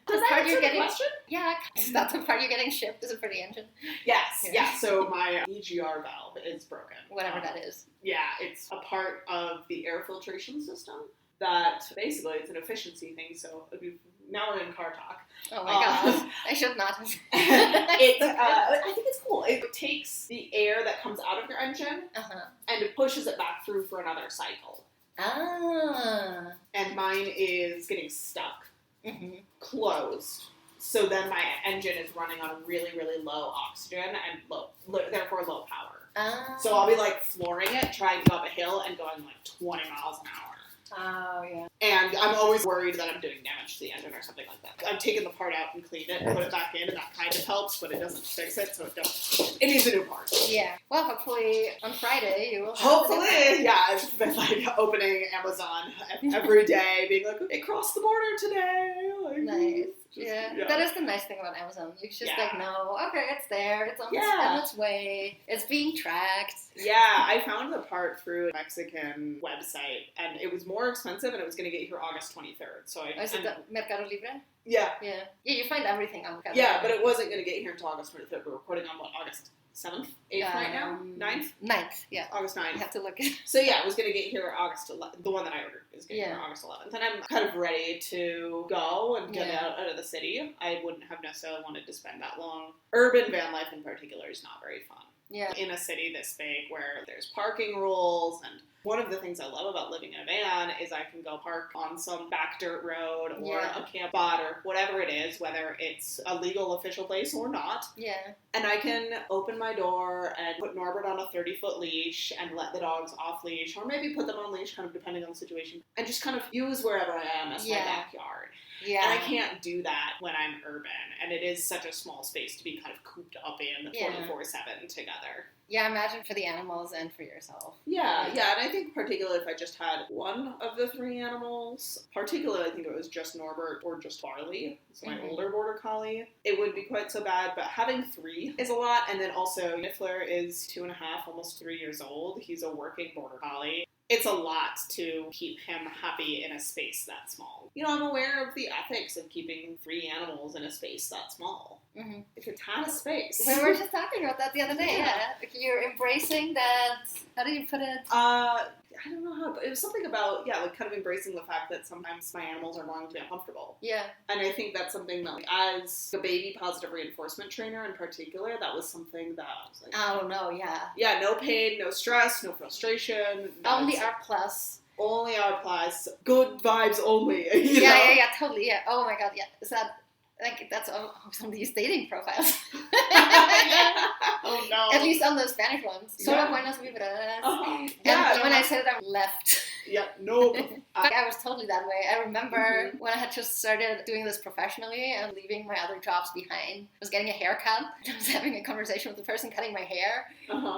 Does that answer the question? Yeah, that's the part you're getting shipped is it for the engine?
Yes, so my EGR valve is broken.
Whatever that is. Yeah,
it's a part of the air filtration system that basically it's an efficiency thing, so now we're in car talk.
Oh my god, I should not have.
I think it's cool. It takes the air that comes out of your engine and it pushes it back through for another cycle. Ah. And mine is getting stuck. Closed. So then my engine is running on really, really low oxygen and therefore low power. So I'll be like flooring it, trying to go up a hill and going like 20 miles an hour.
Oh, yeah.
And I'm always worried that I'm doing damage to the engine or something like that. I've taken the part out and cleaned it and put it back in, and that kind of helps, but it doesn't fix it, so it needs a new part.
Yeah. Well, hopefully on Friday you will have
Hopefully, yeah. I've been like opening Amazon every day, being like, it crossed the border today. Like,
nice. Yeah, that is the nice thing about Amazon. You just like know, okay, it's there, it's on its way, it's being tracked.
Yeah, I found the part through a Mexican website, and it was more expensive, and it was going to get here August 23rd. So
is it the Mercado Libre?
Yeah.
Yeah, you find everything on Mercado
Libre.
Yeah,
but it wasn't going to get here until August 23rd. We're recording on August 7th? 8th right now? 9th?
9th, yeah.
August 9th.
I have to look at it.
So yeah, it was going to get here August 11th. The one that I ordered is getting here August 11th. And I'm kind of ready to go and get out of the city. I wouldn't have necessarily wanted to spend that long. Urban van life in particular is not very fun.
Yeah.
In a city this big where there's parking rules, and one of the things I love about living in a van is I can go park on some back dirt road or a camp spot or whatever it is, whether it's a legal official place or not.
Yeah.
And I can open my door and put Norbert on a 30-foot leash and let the dogs off leash, or maybe put them on leash, kind of depending on the situation, and just kind of use wherever I am as my backyard. Yeah. And I can't do that when I'm urban, and it is such a small space to be kind of cooped up in 24/7 together.
Yeah, imagine for the animals and for yourself.
Yeah, and I think particularly if I just had one of the three animals, particularly I think it was just Norbert or just Barley, it's my older border collie, it wouldn't be quite so bad, but having three is a lot, and then also Niffler is 2.5, almost 3 years old. He's a working border collie. It's a lot to keep him happy in a space that small. You know, I'm aware of the ethics of keeping 3 animals in a space that small. Mm-hmm. If it's had a space.
We were just talking about that the other day, You're embracing that, how do you put it?
I don't know how, but it was something about, like kind of embracing the fact that sometimes my animals are going to be uncomfortable. Yeah. And I think that's something that, like, as a baby positive reinforcement trainer in particular, that was something that I was like...
Oh, no, yeah.
Yeah, no pain, no stress, no frustration.
Only R+.
Only R+. Good vibes only, you know?
Yeah, totally, yeah. Oh my god, yeah. Is that... Like, that's on some of these dating profiles.
Oh, no.
At least on the Spanish ones. Solo buenas vibras. And when I said it, I left.
Yeah, no.
I was totally that way. I remember when I had just started doing this professionally and leaving my other jobs behind. I was getting a haircut. I was having a conversation with the person cutting my hair,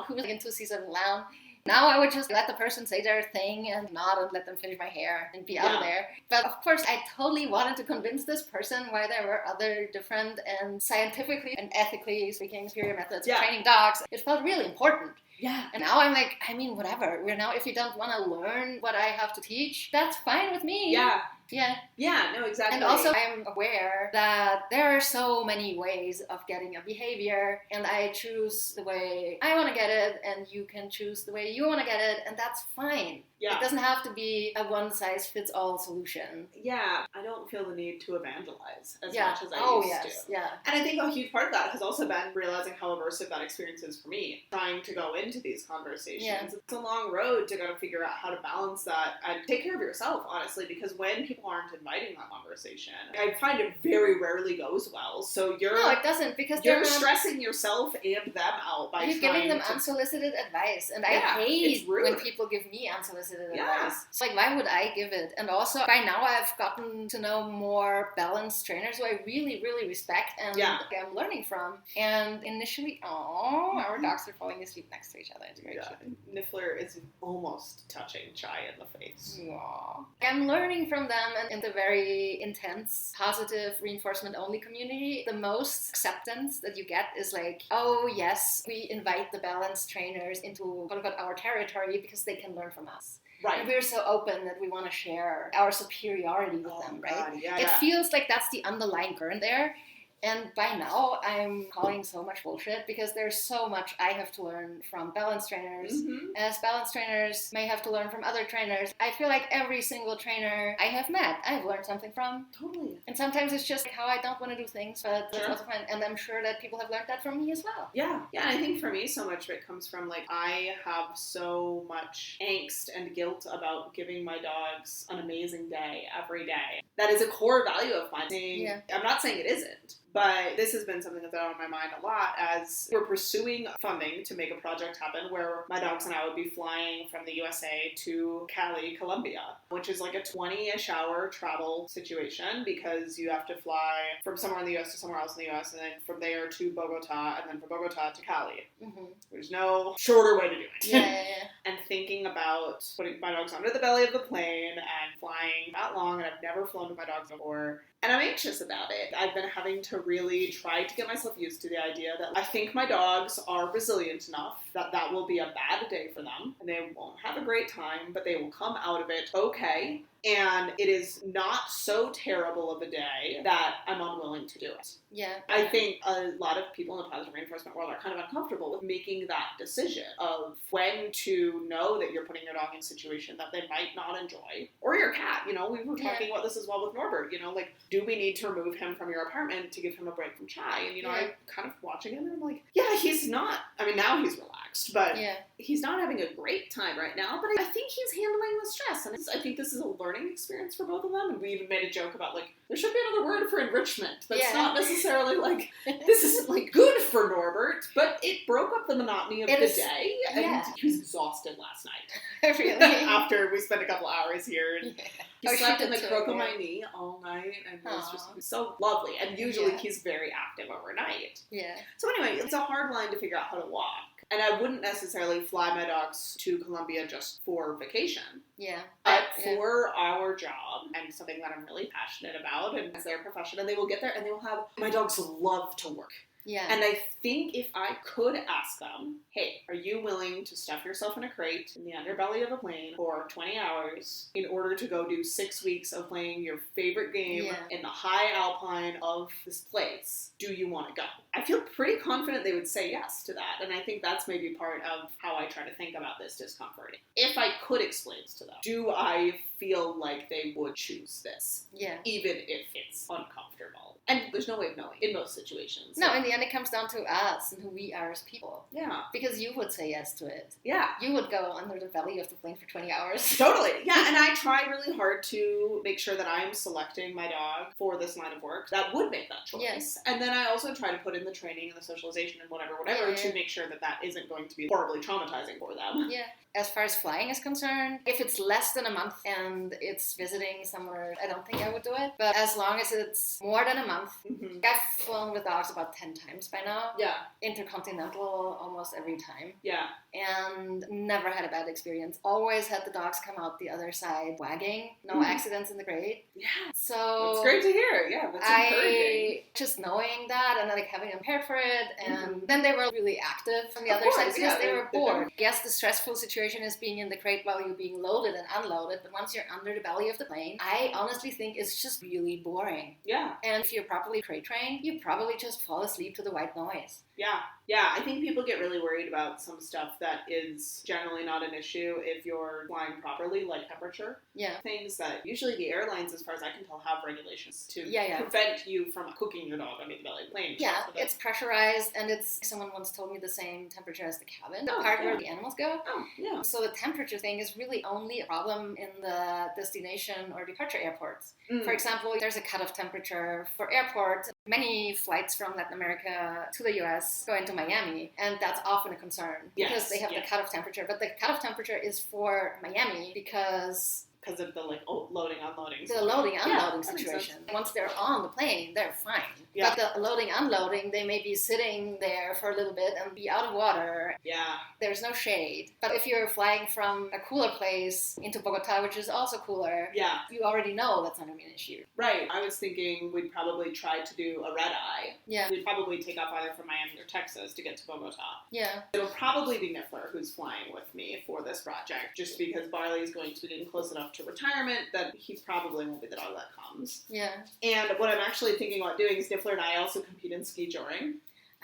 who was into C7 Lounge. Now I would just let the person say their thing and nod and let them finish my hair and be out of there. But of course, I totally wanted to convince this person why there were other different and scientifically and ethically speaking superior methods of training dogs. It felt really important. Yeah. And now I'm like, I mean, whatever. If you don't want to learn what I have to teach, that's fine with me. Yeah. Yeah. Yeah, no, exactly. And also I'm aware that there are so many ways of getting a behavior, and I choose the way I want to get it, and you can choose the way you want to get it, and that's fine. Yeah. It doesn't have to be a one-size-fits-all solution. Yeah, I don't feel the need to evangelize as much as I used to. Yeah. And I think a huge part of that has also been realizing how aversive that experience is for me, trying to go into these conversations. Yeah. It's a long road to kind of figure out how to balance that and take care of yourself, honestly, because when people aren't inviting that conversation, I find it very rarely goes well. So No, it doesn't, because you're stressing yourself and them out by you're giving them unsolicited advice, and I hate when people give me unsolicited advice. So, like, why would I give it? And also, by now I've gotten to know more balanced trainers who I really, really respect and I'm learning from. And initially, our dogs are falling asleep next to each other. It's very cute. Niffler is almost touching Chai in the face. Aww. I'm learning from them, and in the very intense, positive reinforcement-only community, the most acceptance that you get is like, oh yes, we invite the balanced trainers into quote-unquote our territory because they can learn from us. Right. And we're so open that we want to share our superiority with them, right? God, it feels like that's the underlying current there. And by now, I'm calling so much bullshit because there's so much I have to learn from balance trainers. Mm-hmm. As balance trainers may have to learn from other trainers. I feel like every single trainer I have met, I've learned something from. Totally. And sometimes it's just how I don't want to do things, but that's also fine. And I'm sure that people have learned that from me as well. Yeah. Yeah, and I think for me, so much of it comes from, like, I have so much angst and guilt about giving my dogs an amazing day every day. That is a core value of mine. I'm not saying it isn't.
But this has been something that's been on my mind a lot as we're pursuing funding to make a project happen where my dogs and I would be flying from the USA to Cali, Colombia, which is like a 20-ish hour travel situation because you have to fly from somewhere in the US to somewhere else in the US and then from there to Bogota and then from Bogota to Cali. Mm-hmm. There's no shorter way to do it.
Yeah.
And thinking about putting my dogs under the belly of the plane and flying that long, and I've never flown with my dogs before. And I'm anxious about it. I've been having to really try to get myself used to the idea that I think my dogs are resilient enough that that will be a bad day for them. And they won't have a great time, but they will come out of it okay. And it is not so terrible of a day that I'm unwilling to do it.
Yeah.
I think a lot of people in the positive reinforcement world are kind of uncomfortable with making that decision of when to know that you're putting your dog in a situation that they might not enjoy. Or your cat, we were talking about this as well with Norbert, like, do we need to remove him from your apartment to give him a break from Chai? And, I'm kind of watching him and I'm like, yeah, he's not, now he's relaxed, but he's not having a great time right now, but I think he's handling the stress. And I think this is a learning experience for both of them. And we even made a joke about, like, there should be another word for enrichment. That's not necessarily, like, this isn't, like, good for Norbert, but it broke up the monotony of the day. And he was exhausted last night.
Really?
After we spent a couple hours here. And he slept in the crook of my knee all night. And it was just so lovely. And usually he's very active overnight.
Yeah.
So anyway, it's a hard line to figure out how to walk. And I wouldn't necessarily fly my dogs to Colombia just for vacation.
Yeah.
But for our job, and something that I'm really passionate about, and as their profession, and they will get there and they will have, my dogs love to work.
Yeah.
And I think if I could ask them, hey, are you willing to stuff yourself in a crate in the underbelly of a plane for 20 hours in order to go do 6 weeks of playing your favorite game in the high alpine of this place? Do you want to go? I feel pretty confident they would say yes to that. And I think that's maybe part of how I try to think about this discomfort. If I could explain this to them, do I feel like they would choose this?
Yeah.
Even if it's uncomfortable. And there's no way of knowing in most situations.
No, in the end it comes down to us and who we are as people.
Yeah.
Because you would say yes to it.
Yeah.
You would go under the belly of the plane for 20 hours.
Totally. Yeah, and I try really hard to make sure that I'm selecting my dog for this line of work that would make that choice.
Yes.
And then I also try to put in the training and the socialization and whatever, to make sure that that isn't going to be horribly traumatizing for them.
Yeah. As far as flying is concerned, if it's less than a month and it's visiting somewhere, I don't think I would do it. But as long as it's more than a month, I've flown with dogs about 10 times by now. Yeah. Intercontinental almost every time.
Yeah.
And never had a bad experience. Always had the dogs come out the other side wagging. No accidents in the crate.
Yeah.
So
that's great to hear. Yeah, that's encouraging.
Just knowing that and like having them prepared for it. And then they were really active from the other side because they were bored. Yes, the stressful situation is being in the crate while you're being loaded and unloaded, but once you're under the belly of the plane, I honestly think it's just really boring.
Yeah.
And if you're properly crate trained, you probably just fall asleep to the white noise.
Yeah. Yeah, I think people get really worried about some stuff that is generally not an issue if you're flying properly, like temperature.
Yeah.
Things that usually the airlines, as far as I can tell, have regulations to prevent you from cooking your dog under the belly of the plane.
Yeah, it's pressurized, and it's, someone once told me, the same temperature as the cabin, the part where the animals go.
Oh, yeah.
So the temperature thing is really only a problem in the destination or departure airports. For example, there's a cutoff temperature for airports. Many flights from Latin America to the US go into Miami, and that's often a concern because they have the cutoff temperature. But the cutoff temperature is for Miami because
of the loading, unloading.
The loading, unloading situation. Once they're on the plane, they're fine. Yeah. But the loading, unloading, they may be sitting there for a little bit and be out of water.
Yeah.
There's no shade. But if you're flying from a cooler place into Bogota, which is also cooler, you already know that's not going to be an issue.
Right. I was thinking we'd probably try to do a red eye.
Yeah.
We'd probably take off either from Miami or Texas to get to Bogota.
Yeah.
It'll probably be Niffler who's flying with me for this project, just because Barley is going to be getting close enough to retirement that he probably won't be the dog that comes.
Yeah.
And what I'm actually thinking about doing is Niffler and I also compete in ski joring.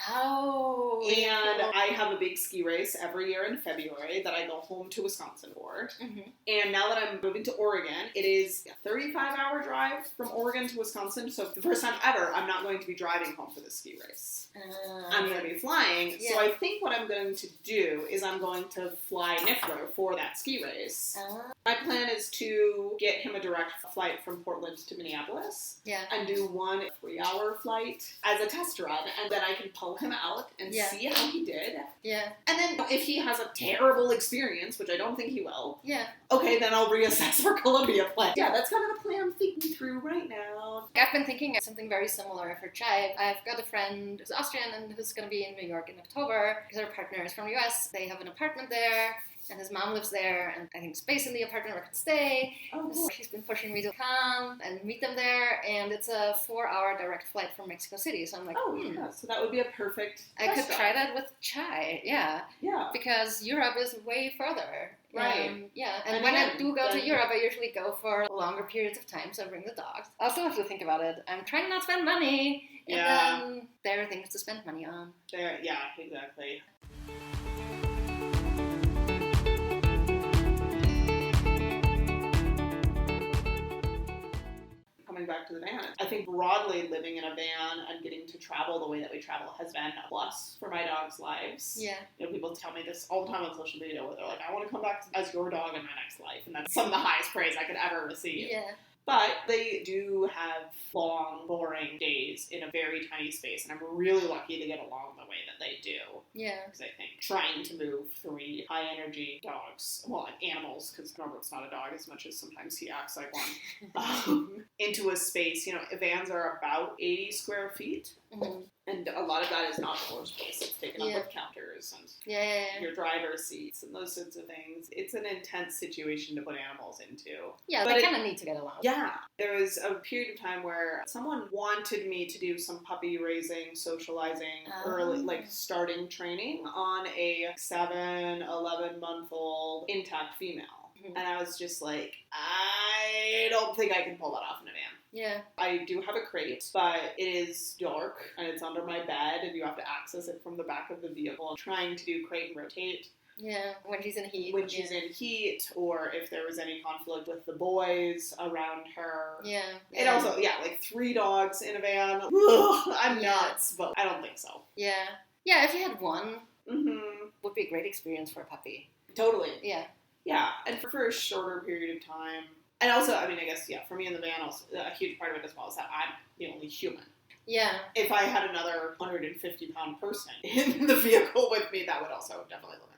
Oh.
And
Cool.
I have a big ski race every year in February that I go home to Wisconsin for. And now that I'm moving to Oregon, it is a 35-hour drive from Oregon to Wisconsin. So for the first time ever, I'm not going to be driving home for the ski race. I'm going to be flying.
Yeah.
So I think what I'm going to do is I'm going to fly Niffler for that ski race. My plan is to get him a direct flight from Portland to Minneapolis.
Yeah.
And do one 3-hour flight as a test run, and then I can pull him out and see how he did.
Yeah.
And then if he has a terrible experience, which I don't think he will, okay, then I'll reassess for Columbia plan. Yeah, that's kind of the plan I'm thinking through right now.
I've been thinking of something very similar for Chai. I've got a friend who's Austrian and who's going to be in New York in October because her partner is from the US. They have an apartment there. And his mom lives there, and I think space in the apartment where I can stay.
Oh, cool.
She's been pushing me to come and meet them there, and it's a 4-hour direct flight from Mexico City. So I'm like,
yeah, so that would be a perfect
I could try that with Chai,
Yeah.
because Europe is way further.
Right.
And when I do go to Europe, I usually go for longer periods of time, so I bring the dogs. I also have to think about it. I'm trying not to spend money, and then there are things to spend money on.
Yeah, exactly. Coming back to the van, I think broadly living in a van and getting to travel the way that we travel has been a plus for my dogs' lives.
Yeah.
You know, people tell me this all the time on social media where they're like, I want to come back as your dog in my next life. And that's some of the highest praise I could ever receive.
Yeah.
But they do have long, boring days in a very tiny space, and I'm really lucky to get along the way that they do.
Yeah.
Because I think trying to move 3 high-energy dogs, well, animals, because Norbert's not a dog as much as sometimes he acts like one, into a space, vans are about 80 square feet.
Mm-hmm.
And a lot of that is not floor space. It's taken up with counters and your driver's seats and those sorts of things. It's an intense situation to put animals into.
Yeah, but they kind of need to get along.
Yeah. There was a period of time where someone wanted me to do some puppy raising, socializing, early, like starting training on a 7-11-month-old intact female. Mm-hmm. And I was just like, I don't think I can pull that off in a van.
Yeah.
I do have a crate, but it is dark and it's under my bed and you have to access it from the back of the vehicle. I'm trying to do crate and rotate.
Yeah, when she's in heat.
When she's in heat, or if there was any conflict with the boys around her.
Yeah.
And also, like 3 dogs in a van. Ugh, I'm nuts, but I don't think so.
Yeah. Yeah, if you had one, would be a great experience for a puppy.
Totally.
Yeah.
Yeah, and for a shorter period of time. And also, I mean, I guess, for me in the van, also, a huge part of it as well is that I'm the only human.
Yeah.
If I had another 150-pound person in the vehicle with me, that would also definitely limit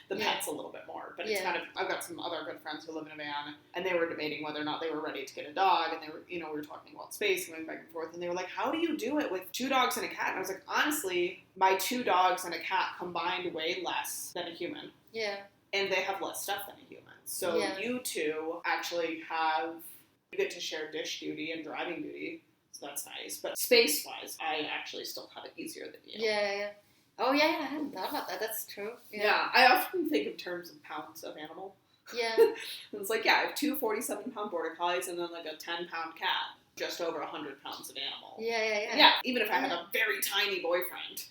the pets a little bit more. But it's kind of, I've got some other good friends who live in a van, and they were debating whether or not they were ready to get a dog, and they were, we were talking about space, going back and forth, and they were like, how do you do it with 2 dogs and a cat? And I was like, honestly, my 2 dogs and a cat combined weigh less than a human.
Yeah.
And they have less stuff than a human. So you 2 actually you get to share dish duty and driving duty. So that's nice. But space-wise, I actually still have it easier than you.
Yeah. Oh, yeah, I hadn't thought about that. That's true.
Yeah, I often think in terms of pounds of animal.
Yeah.
It's like, I have 2 47-pound border collies and then like a 10-pound cat. Just over 100 pounds of animal.
Yeah,
even if I had a very tiny boyfriend,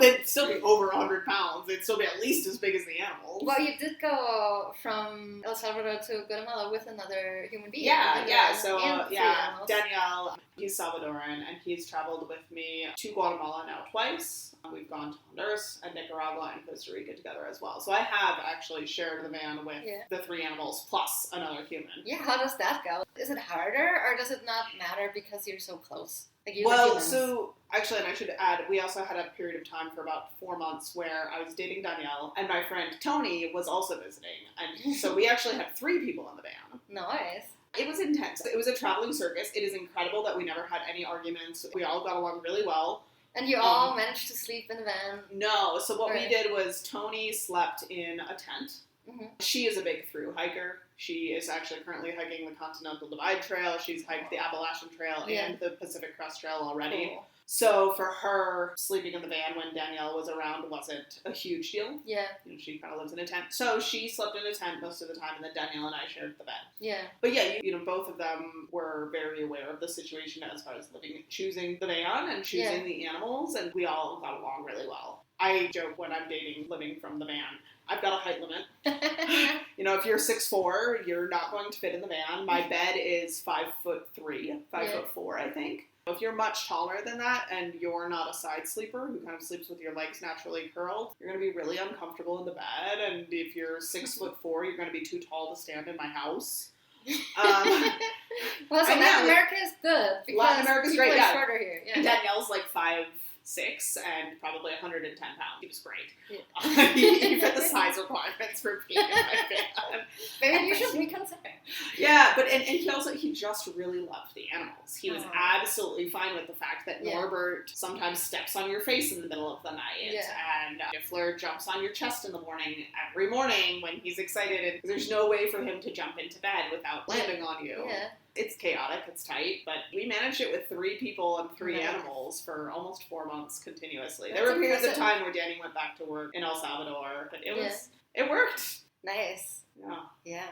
they'd still be over 100 pounds. They'd still be at least as big as the animals.
Well, you did go from El Salvador to Guatemala with another human being.
So Danielle, he's Salvadoran, and he's traveled with me to Guatemala now twice. We've gone to Honduras and Nicaragua and Costa Rica together as well. So I have actually shared the van with the 3 animals plus another human. Yeah,
how does that go? Is it harder, or does it not matter because you're so close?
So actually, and I should add, we also had a period of time for about 4 months where I was dating Danielle, and my friend Tony was also visiting. And so we actually had 3 people in the van.
Nice.
It was intense. It was a traveling circus. It is incredible that we never had any arguments. We all got along really well.
And you all managed to sleep in the van?
No. So what we did was Tony slept in a tent. Mm-hmm. She is a big thru hiker. She is actually currently hiking the Continental Divide Trail. She's hiked the Appalachian Trail and the Pacific Crest Trail already. Cool. So for her, sleeping in the van when Danielle was around wasn't a huge deal.
Yeah.
She kind of lives in a tent. So she slept in a tent most of the time, and then Danielle and I shared the bed.
Yeah.
But yeah, both of them were very aware of the situation as far as choosing the van and choosing the animals, and we all got along really well. I joke when I'm dating living from the van, I've got a height limit. If you're 6'4", you're not going to fit in the van. My bed is 5'3", 5'4", I think. If you're much taller than that and you're not a side sleeper who kind of sleeps with your legs naturally curled, you're going to be really uncomfortable in the bed. And if you're 6'4", you're going to be too tall to stand in my house.
Well, so Latin America is good.
Latin America's great, yeah.
Shorter here. Yeah.
Danielle's like 5'6" and probably 110 pounds. He was great. Yeah. he fit the size requirements for being in my van.
Maybe you should reconsider.
Yeah, but and he just really loved the animals. He was absolutely fine with the fact that Norbert sometimes steps on your face in the middle of the night, and Fleur jumps on your chest in the morning every morning when he's excited, and there's no way for him to jump into bed without landing on you. Yeah. It's chaotic, it's tight, but we managed it with 3 people and 3 animals for almost 4 months continuously. There were periods of time where Danny went back to work in El Salvador, but it worked.
Nice.
Yeah.
Yeah.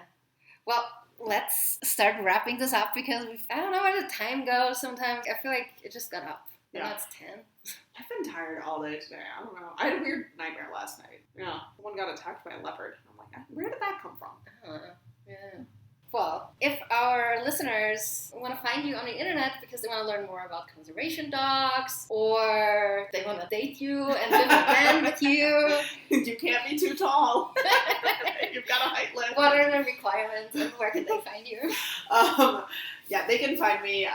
Well, let's start wrapping this up because I don't know where the time goes sometimes. I feel like it just got up. Yeah. Now it's 10.
I've been tired all day today. I don't know. I had a weird nightmare last night. Someone got attacked by a leopard. I'm like, where did that come from?
Yeah. Well, if our listeners want to find you on the internet because they want to learn more about conservation dogs, or they want to date you and live in a van with you,
you can't be too tall. You've got a height limit.
What are the requirements and where can they find you?
They can find me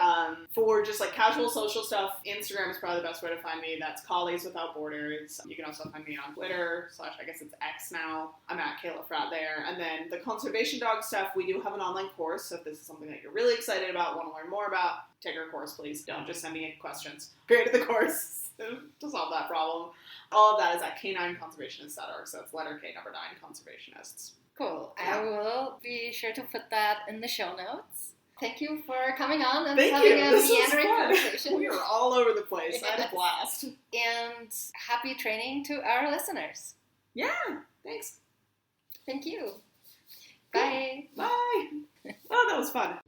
for just like casual social stuff. Instagram is probably the best way to find me. That's Collies Without Borders. You can also find me on Twitter / I guess it's X now. I'm at Kayla Fratt there. And then the conservation dog stuff, we do have an online course. So if this is something that you're really excited about, want to learn more about, take our course, please. Don't just send me any questions. Created the course to solve that problem. All of that is at k9conservationist.org. So it's letter K, number 9, conservationists.
Cool. Yeah. I will be sure to put that in the show notes. Thank you for coming on and having a meandering conversation.
We were all over the place. I had a blast.
And happy training to our listeners.
Yeah, thanks.
Thank you. Bye.
Bye. Oh, that was fun.